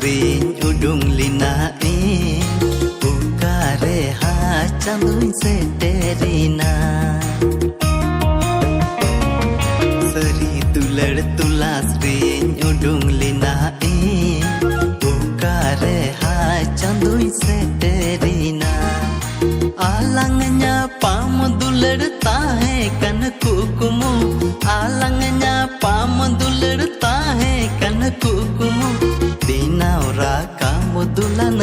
ring udung lina ukare ha chanduin seterina sari tulad tulas ring udung lina ukare ha chanduin seterina alangnya pam duladta hai kan kukumu alangnya pam duladta hai kan kukumu dinaura kamu dulan